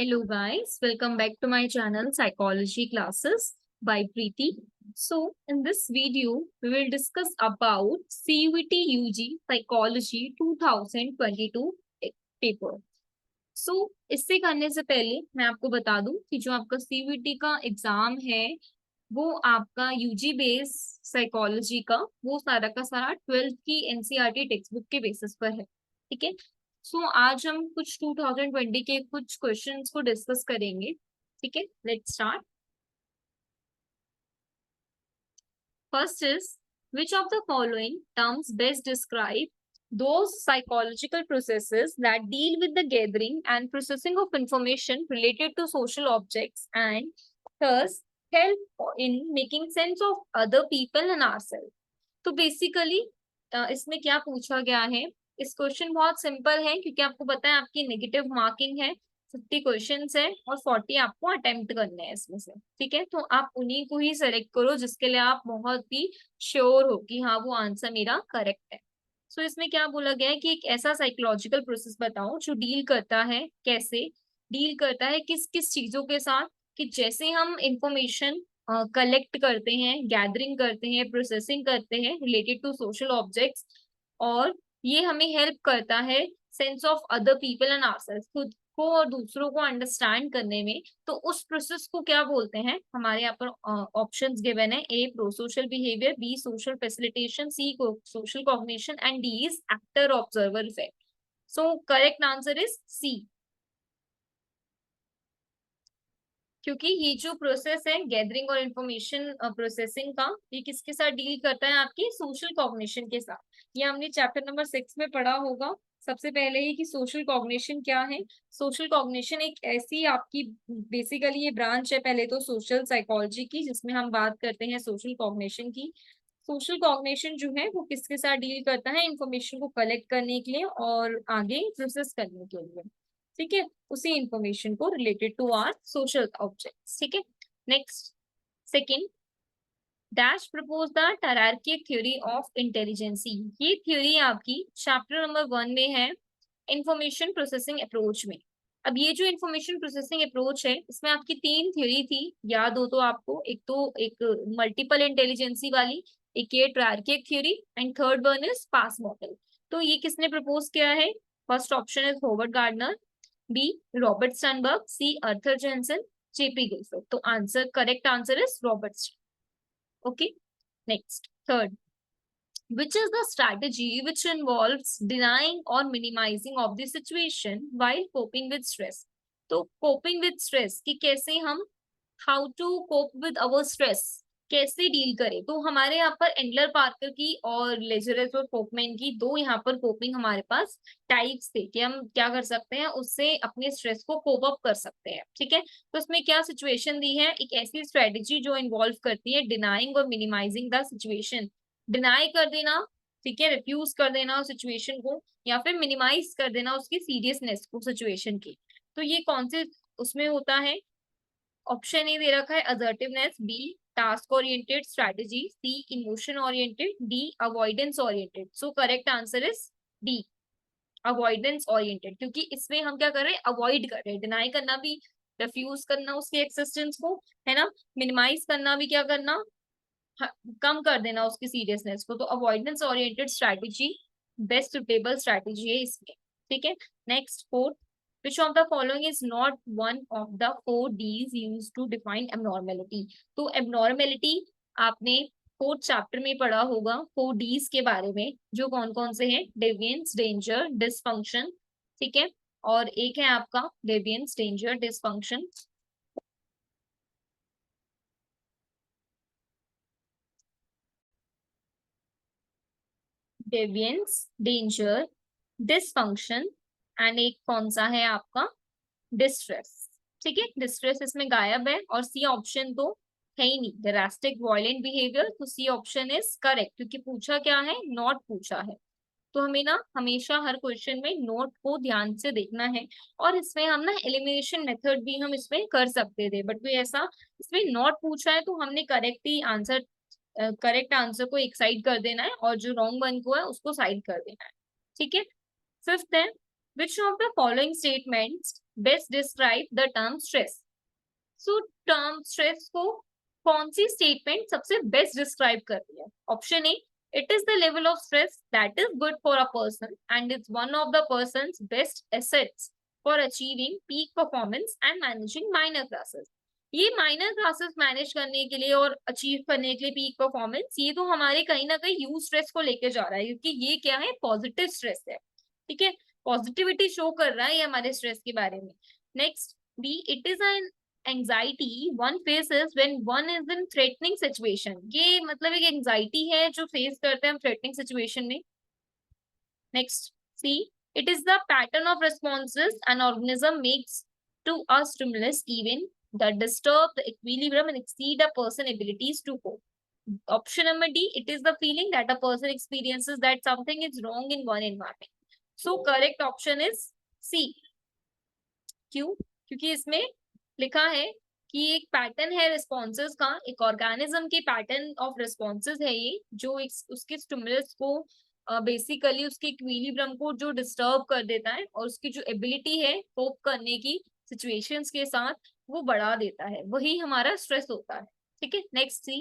Hello guys, welcome back to my channel Psychology Classes by Preeti. So in this video, we will discuss about CUET UG Psychology 2022 paper. So इससे करने से पहले मैं आपको बता दूं कि जो आपका CUET का एग्जाम है वो आपका यूजी बेस साइकोलॉजी का वो सारा का सारा 12th की एनसीईआरटी टेक्स्ट बुक के बेसिस पर है। ठीक है। सो आज हम कुछ 2020 के कुछ क्वेश्चंस को डिस्कस करेंगे। ठीक है, let's start. First is which of the following terms best describe those psychological processes that deal with the gathering and processing of information related to social objects and thus help in making sense of other people and ourselves। तो basically इसमें क्या पूछा गया है, इस question बहुत simple है क्योंकि आपको पता है आपकी नेगेटिव मार्किंग है, 50 क्वेश्चंस है और 40 आपको अटेम्प्ट करने हैं इसमें से। ठीक है, तो आप उन्हीं को ही सेलेक्ट करो जिसके लिए आप बहुत ही श्योर हो कि हाँ वो आंसर मेरा करेक्ट है। सो इसमें क्या बोला गया है कि एक ऐसा साइकोलॉजिकल प्रोसेस बताओ जो डील करता है, कैसे डील करता है किस किस चीजों के साथ, कि जैसे हम इंफॉर्मेशन कलेक्ट करते हैं, गैदरिंग करते हैं, प्रोसेसिंग करते हैं रिलेटेड टू सोशल ऑब्जेक्ट्स, और ये हमें हेल्प करता है sense of other people and ourselves, खुद को और दूसरों को अंडरस्टैंड करने में। तो उस प्रोसेस को क्या बोलते हैं, हमारे यहाँ पर ऑप्शंस गिवन है। A pro social behaviour, B social facilitation, C social cognition and D is actor observer effect. So correct answer is C, क्योंकि ये जो प्रोसेस है गैदरिंग और इंफॉर्मेशन प्रोसेसिंग का, ये किसके साथ डील करता है, आपकी सोशल कॉग्निशन के साथ। ये हमने चैप्टर नंबर 6 में पढ़ा होगा सबसे पहले ही कि सोशल कॉग्निशन क्या है। सोशल कॉग्निशन एक ऐसी आपकी बेसिकली ये ब्रांच है पहले तो सोशल साइकोलॉजी की, जिसमें हम बात करते हैं सोशल कॉग्निशन की। सोशल कॉग्निशन जो है वो किसके साथ डील करता है, इंफॉर्मेशन को कलेक्ट करने के लिए और आगे प्रोसेस करने के लिए। ठीक है, उसी इंफॉर्मेशन को related to our social objects. ठीक है, next second, dash propose the triarchic theory of intelligence. ये थ्योरी आपकी चैप्टर नंबर 1 में है, इंफॉर्मेशन प्रोसेसिंग अप्रोच में। अब ये जो इंफॉर्मेशन प्रोसेसिंग अप्रोच है इसमें आपकी 3 थ्योरी थी, याद हो तो आपको, एक मल्टीपल इंटेलिजेंसी वाली, एक ये triarchic theory and third one is PASS model. तो ये किसने प्रपोज किया है? First option is Howard Gardner, B Robert Sternberg, C Arthur Jensen, JP Guilford. तो answer correct answer is Robert. Okay, next, third, which is the strategy which involves denying or minimizing of the situation while coping with stress। तो coping with stress कि कैसे हम how to cope with our stress कैसे deal करें। तो हमारे यहाँ पर एंडलर पार्कर की और लेजरस और फोकमैन की दो यहाँ पर कोपिंग हमारे पास टाइप्स थे कि हम क्या कर सकते हैं, उससे अपने स्ट्रेस को कोप अप कर सकते हैं। ठीक है, तो उसमें क्या सिचुएशन दी है, एक ऐसी स्ट्रेटेजी जो इन्वॉल्व करती है डिनाइंग और मिनिमाइजिंग द सिचुएशन। डिनाई कर देना, ठीक है, रिफ्यूज कर देना सिचुएशन को, या फिर मिनिमाइज कर देना उसकी सीरियसनेस को सिचुएशन की। तो ये कौन से उसमें होता है? ऑप्शन ए दे रखा है assertiveness, B task oriented strategy, C emotion oriented, D avoidance oriented. So correct answer is D avoidance oriented, क्योंकि इसमें हम क्या कर रहे हैं, अवॉइड कर रहे हैं। डिनाई करना भी, रिफ्यूज करना उसके एक्सिस्टेंस को, है ना, मिनिमाइज करना भी, क्या करना, कम कर देना उसकी सीरियसनेस को। तो avoidance oriented strategy best suitable strategy है इसमें। ठीक है, next fourth, which of the following is not one of the 4 D's used to define abnormality। तो abnormality आपने 4th चैप्टर में पढ़ा होगा 4 D's के बारे में, जो कौन कौन से हैं, डेवियंस, डेंजर, डिसफंक्शन। ठीक है, और एक है आपका deviance, danger, dysfunction. Deviance, danger, dysfunction and एक कौन सा है आपका, डिस्ट्रेस। ठीक है, डिस्ट्रेस इसमें गायब है और सी ऑप्शन तो है ही नहीं, ड्रास्टिक वायलेंट बिहेवियर। तो सी ऑप्शन इज करेक्ट, क्योंकि पूछा क्या है, नोट पूछा है। तो हमें ना हमेशा हर क्वेश्चन में नोट को ध्यान से देखना है, और इसमें हम ना एलिमिनेशन मेथड भी हम इसमें कर सकते थे, बट कोई ऐसा इसमें नोट पूछा है तो हमने करेक्ट ही आंसर, करेक्ट आंसर को एक साइड कर देना है और जो रॉन्ग वन को है उसको साइड कर देना है। ठीक है, फिफ्थ है Which of the following statements best describe the term stress? So term stress को कौन सी स्टेटमेंट सबसे बेस्ट डिस्क्राइब कर रही है? Option A, it is the level of stress that is good for a person and it's one of the persons best assets for achieving peak performance and managing minor classes. ये minor classes manage करने के लिए और achieve करने के लिए peak performance, ये तो हमारे कहीं ना कहीं यूज स्ट्रेस को लेके जा रहा है, क्योंकि ये क्या है, पॉजिटिव स्ट्रेस है। ठीक है, पॉजिटिविटी शो कर रहा है ये हमारे स्ट्रेस के बारे में। Next B, it is an anxiety one faces when one is in threatening situation. ये मतलब एक एंजाइटी है जो फेस करते हैं हम थ्रेटनिंग सिचुएशन में। Next C, it is the pattern of responses an organism makes to a stimulus even that disturb the equilibrium and exceed a person's abilities to cope. Option number D, it is the feeling that a person experiences that something is wrong in one environment. So correct option is C. क्यों? क्योंकि इसमें लिखा है कि एक pattern है responses का, एक ऑर्गेनिज्म के पैटर्न ऑफ रिस्पॉन्सेज है ये, जो उसके स्टिमुलस को बेसिकली उसके इक्विलिब्रियम को जो डिस्टर्ब कर देता है और उसकी जो एबिलिटी है कोप करने की सिचुएशंस के साथ वो बढ़ा देता है, वही हमारा स्ट्रेस होता है। ठीक है, next C,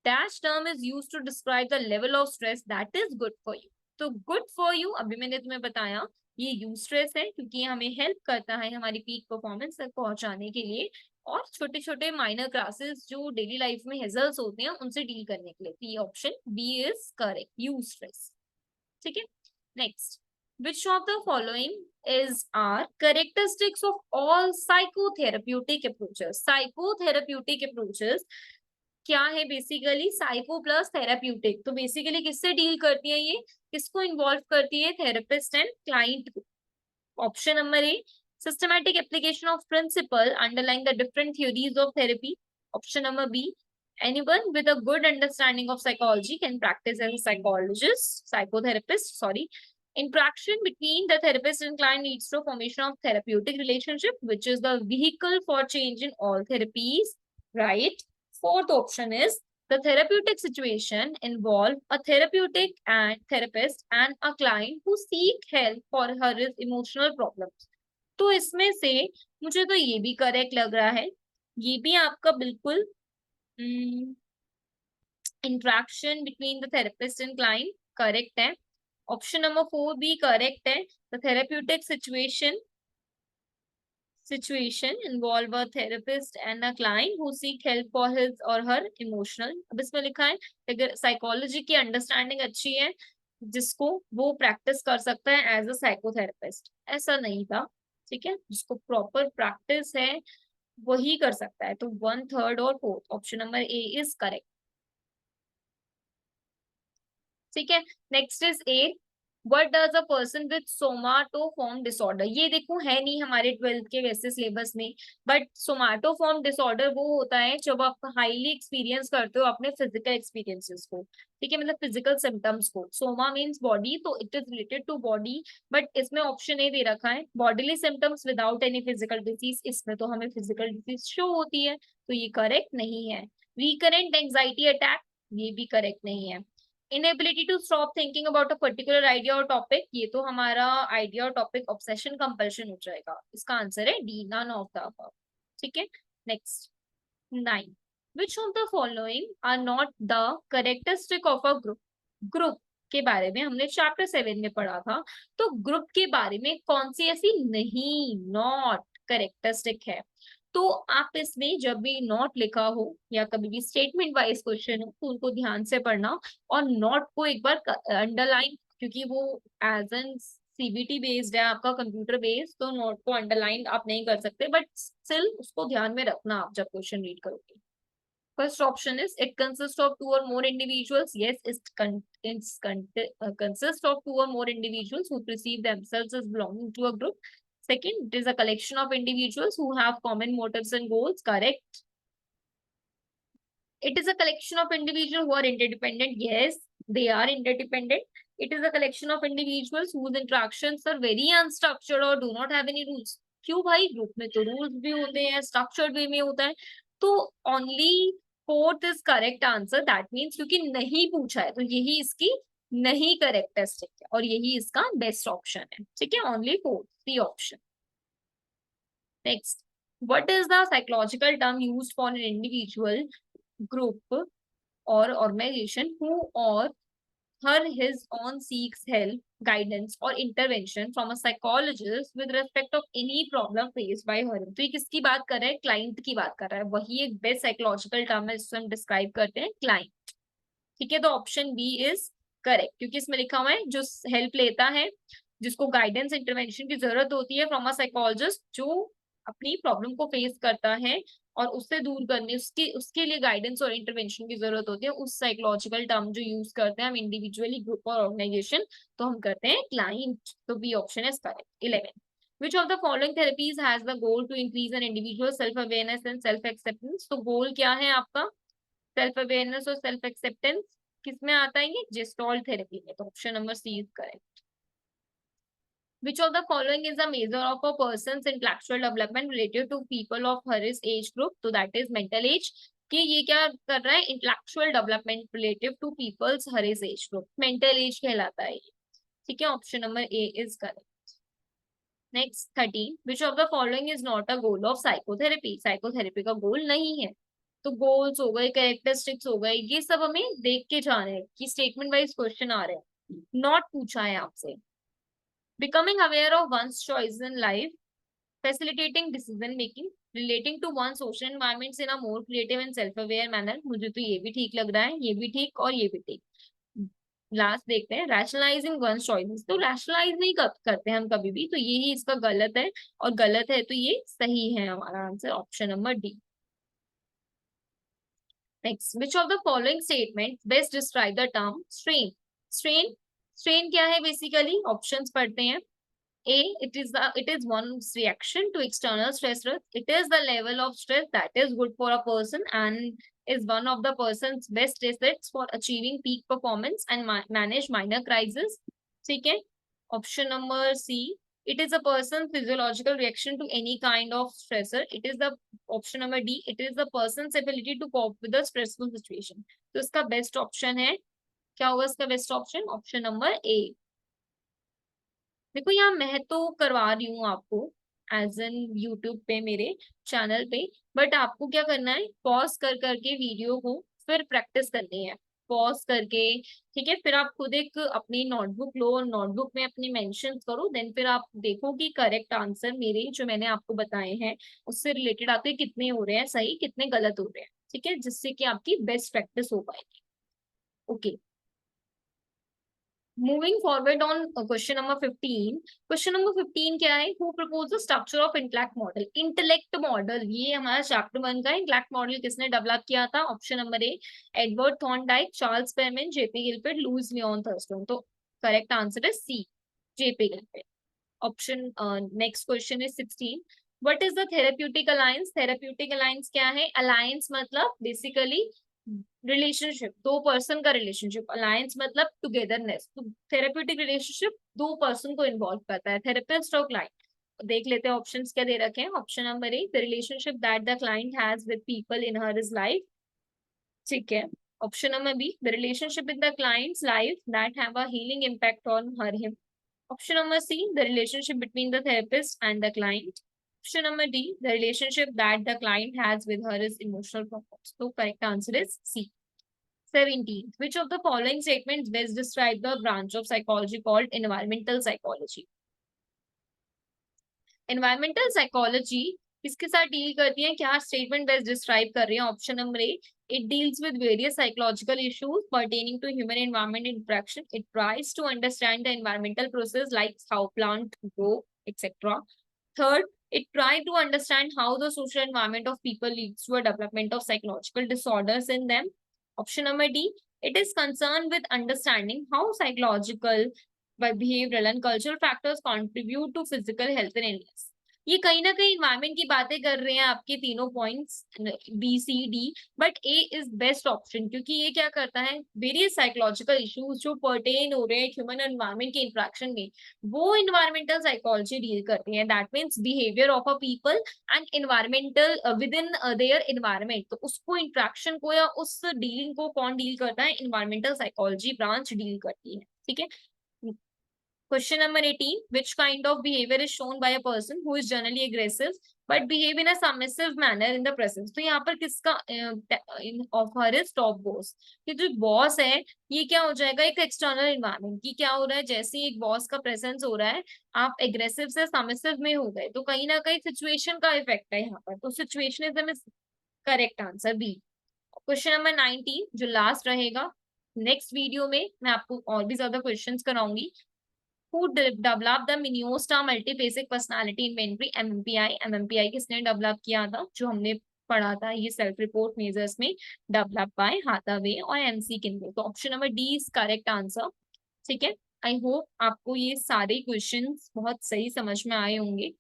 dash term is used to describe the level of stress that is good for you. तो गुड फॉर यू अभी मैंने तुम्हें बताया ये यूज स्ट्रेस है, क्योंकि ये हमें हेल्प करता है हमारी पीक परफॉर्मेंस तक पहुंचाने के लिए और छोटे छोटे माइनर क्लासेस जो डेली लाइफ में हेजल्स होते हैं उनसे डील करने के लिए। तो ये option B is correct, eustress. ठीक है, next, which of the following is are characteristics of all psychotherapeutic approaches? Psychotherapeutic approaches क्या है? Basically psycho plus therapeutic. तो बेसिकली किससे डील करती है ये, किसको इन्वॉल्व करती है? थेरेपिस्ट एंड क्लाइंट को। Option number A, systematic application of principle underlying the different theories of therapy. Option number B, anyone with a good understanding of psychology can practice as a psychotherapist. Sorry, interaction between the therapist and client leads to formation of therapeutic relationship, which is the vehicle for change in all therapies. Right. Fourth option is the therapeutic situation involve a therapeutic and therapist and a client who seek help for her emotional problems. तो इसमें से मुझे तो ये भी correct लग रहा है, ये भी आपका बिल्कुल interaction between the therapist and client correct है। ऑप्शन नंबर 4 भी करेक्ट है, the therapeutic situation involve a therapist and a client who seek help for his or her emotional। अब इसमें लिखा है अगर साइकोलॉजी की अंडरस्टैंडिंग अच्छी है जिसको वो प्रैक्टिस कर सकता है एज अ साइकोथेरेपिस्ट, ऐसा नहीं था। ठीक है, जिसको प्रॉपर प्रैक्टिस है वही कर सकता है। तो 1/3 और 4th option number A is correct. ठीक है, next is A, what does a person with somatoform disorder. ये देखो है नहीं हमारे 12th के वैसे सिलेबस में, बट सोमाटोफॉर्म डिसऑर्डर वो होता है जब आप हाईली एक्सपीरियंस करते हो अपने फिजिकल एक्सपीरियंसेस को। ठीक है, मतलब फिजिकल सिम्टम्स को। सोमा मीन्स बॉडी, तो it is related to body, but इसमें ऑप्शन ए दे रखा है bodily symptoms without any physical disease. इसमें तो हमें फिजिकल डिजीज शो होती है, तो ये करेक्ट नहीं है। रिकरेंट एंजाइटी अटैक, ये भी करेक्ट नहीं है। Inability to stop thinking about a particular idea और टॉपिक, ये तो हमारा आइडिया और टॉपिक ऑब्सेशन कंपल्शन हो जाएगा। इसका आंसर है D, none of the above. ठीक है, next 9, which of the following are not the characteristic of a group. Group के बारे में हमने चैप्टर 7 में पढ़ा था, तो ग्रुप के बारे में कौन सी ऐसी नहीं नॉट कैरेक्टरिस्टिक है? तो आप इसमें जब भी नॉट लिखा हो या कभी भी स्टेटमेंट वाइज क्वेश्चन हो तो उनको ध्यान से पढ़ना और नॉट को एक बार अंडरलाइन, क्योंकि वो एज एन सीबीटी बेस्ड है आपका, कंप्यूटर बेस्ड, तो नोट को अंडरलाइन आप नहीं कर सकते, बट स्टिल उसको ध्यान में रखना आप जब क्वेश्चन रीड करोगे। First option is it consists of 2 or more individuals. Yes, it consists of 2 or more individuals who perceive themselves as belonging to a group. Second, it is a collection of individuals who have common motives and goals. Correct. It is a collection of individuals who are interdependent. Yes, they are interdependent. It is a collection of individuals whose interactions are very unstructured or do not have any rules. क्यों भाई, group में तो rules भी होते हैं, structured way में होता है। तो only 4th is correct answer, that means क्योंकि नहीं पूछा है तो यही इसकी नहीं करेक्टरिस्टिक है, और यही इसका बेस्ट ऑप्शन है। ठीक है, only 4 C option. Next, what is the psychological term used for an individual, group और ऑर्गेनाइजेशन हु और her his own seeks help, guidance or intervention from a psychologist with respect of any problem faced by her? तो ये किसकी बात कर रहा है? Client की बात कर रहा है। वही एक बेस्ट साइकोलॉजिकल टर्म है जिसको हम डिस्क्राइब करते हैं, क्लाइंट। ठीक है, तो ऑप्शन बी इज करेक्ट, क्योंकि इसमें लिखा हुआ है जो हेल्प लेता है, जिसको गाइडेंस इंटरवेंशन की जरूरत होती है फ्रॉम अ साइकोलॉजिस्ट, जो अपनी प्रॉब्लम को फेस करता है और उससे दूर करने, उसके उसके लिए गाइडेंस और इंटरवेंशन की जरूरत होती है, उस साइकोलॉजिकल टर्म जो यूज करते हैं हम इंडिविजुअली, ग्रुप और ऑर्गेनाइजेशन, तो हम करते हैं क्लाइंट। तो B option is correct. 11, which of the following therapies has the goal to increase an individual self awareness and self acceptance? तो गोल क्या है आपका? सेल्फ अवेयरनेस और सेल्फ एक्सेप्टेंस किसमें आता है? ये जेस्टॉल थेरेपी में। तो option number C is correct. Which of the following is a measure of a person's intellectual development related to people of his age group? तो that is mental age। कि ये क्या कर रहा है? Intellectual development relative to peoples her age group, mental age कहलाता है ये। ठीक है, option number A is correct. Next 13, which of the following is not a goal of psychotherapy? Psychotherapy का गोल नहीं है। तो गोल्स हो गए, कैरेक्टरिस्टिक्स हो गए, ये सब हमें देख के जाने हैं कि स्टेटमेंट वाइज क्वेश्चन आ रहे हैं, नॉट पूछा है आपसे। Becoming aware of one's choice in life, facilitating decision making, relating to one social environments in a more creative and self aware manner. मुझे तो ये भी ठीक लग रहा है, ये भी ठीक और ये भी ठीक। लास्ट देखते हैं, रैशनलाइजिंग वन चॉइसेस। तो रैशनलाइज नहीं करते हम कभी भी, तो यही इसका गलत है, और गलत है तो ये सही है हमारा answer, option number D. Next, which of the following statement best describe the term strain? Strain, strain क्या है बेसिकली? ऑप्शंस पढ़ते हैं। A, it is one's reaction to external stressors. It is the level of stress that is good for a person and is one of the person's best assets for achieving peak performance and manage minor crises. ठीक है, option number C, it is a person's physiological reaction to any kind of stressor. It is the option number D, it is the person's ability to cope with a stressful situation. तो इसका best option है, क्या होगा इसका best option? Option number ए। देखो यहाँ मैं तो करवा रही हूँ आपको एज एन यूट्यूब पे मेरे चैनल पे, बट आपको क्या करना है? पॉज कर करके वीडियो को फिर प्रैक्टिस करनी है, पॉज करके। ठीक है, फिर आप खुद एक अपनी नोटबुक लो और नोटबुक में अपने मेंशंस करो, देन फिर आप देखो कि करेक्ट आंसर मेरे जो मैंने आपको बताए हैं उससे रिलेटेड आपके कितने हो रहे हैं सही, कितने गलत हो रहे हैं। ठीक है, जिससे कि आपकी बेस्ट प्रैक्टिस हो पाएगी। Okay, Moving forward on question number 15. Question number 15 क्या है? Who proposed the structure of intellect model? Intellect model ये हमारा चैप्टर 1 का इंटेलेक्ट मॉडल किसने डेवलप किया था? Option number A, Edward Thorndike, Charles Spearman, JP Guilford, Louis Leon Thurstone. तो correct answer है C, JP Guilford. Option next question is 16. What is the therapeutic alliance? Therapeutic alliance क्या है? Alliance मतलब basically relationship, दो person का relationship. Alliance मतलब togetherness. तो therapeutic relationship दो पर्सन को इन्वॉल्व करता है, थेरेपिस्ट और क्लाइंट। देख लेते हैं ऑप्शंस क्या दे रखे हैं। Option number A, the relationship that the client has with people in her his life. ठीक है, option number B, the relationship in the client's life that have a healing impact on her him. Option number C, the relationship between the therapist and the client. Option number D, the relationship that the client has with her is emotional purpose. So correct answer is C. 17. Which of the following statements best describe the branch of psychology called environmental psychology? Environmental psychology किसके साथ deal करती है? क्या statement best describe कर रही है? Option number A, it deals with various psychological issues pertaining to human environment interaction. It tries to understand the environmental process like how plants grow, etc. Third, it tries to understand how the social environment of people leads to a development of psychological disorders in them. Option number D, it is concerned with understanding how psychological, behavioral and cultural factors contribute to physical health and illness. ये कहीं ना कहीं environment की बातें कर रहे हैं आपके तीनों points B, C, D, but A is best option, क्योंकि ये क्या करता है, वेरियस साइकोलॉजिकल इश्यूज जो पर्टेन हो रहे हैं ह्यूमन एनवायरमेंट के इंटरेक्शन में, वो इन्वायरमेंटल साइकोलॉजी डील करती है। That means behaviour of a people and environmental with in their environment, तो उसको इंट्रैक्शन को या उस डीलिंग को कौन डील करता है, इन्वायरमेंटल साइकोलॉजी ब्रांच डील करती है। ठीक है। Question number 18. Which kind of behavior is shown by a person who is generally aggressive but behave in a submissive manner in the presence? तो यहाँ पर किसका of her is top boss, कि जो बॉस है ये क्या हो जाएगा, एक एक्सटर्नल इन्वायरमेंट की क्या हो रहा है, जैसे ही एक बॉस का प्रेजेंस हो रहा है आप एग्रेसिव से सबमिसिव में हो गए, तो कहीं ना कहीं सिचुएशन का इफेक्ट है यहाँ पर, तो situationism is correct answer B. Question number 19 जो लास्ट रहेगा, नेक्स्ट वीडियो में मैं आपको और भी ज्यादा questions कराऊंगी। Who developed the Minnesota multiphasic personality inventory MMPI? MMPI किसने डेवलप किया था, जो हमने पढ़ा था ये सेल्फ रिपोर्ट मेजर्स में, डेवलप बाय हाथावे और MC किंडो। तो option number D is correct answer. ठीक है। आई होप आपको ये सारे क्वेश्चंस बहुत सही समझ में आए होंगे,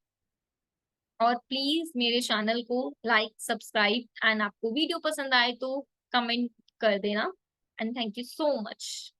और प्लीज मेरे चैनल को लाइक सब्सक्राइब, एंड आपको वीडियो पसंद आए तो कमेंट कर देना, and thank you so much.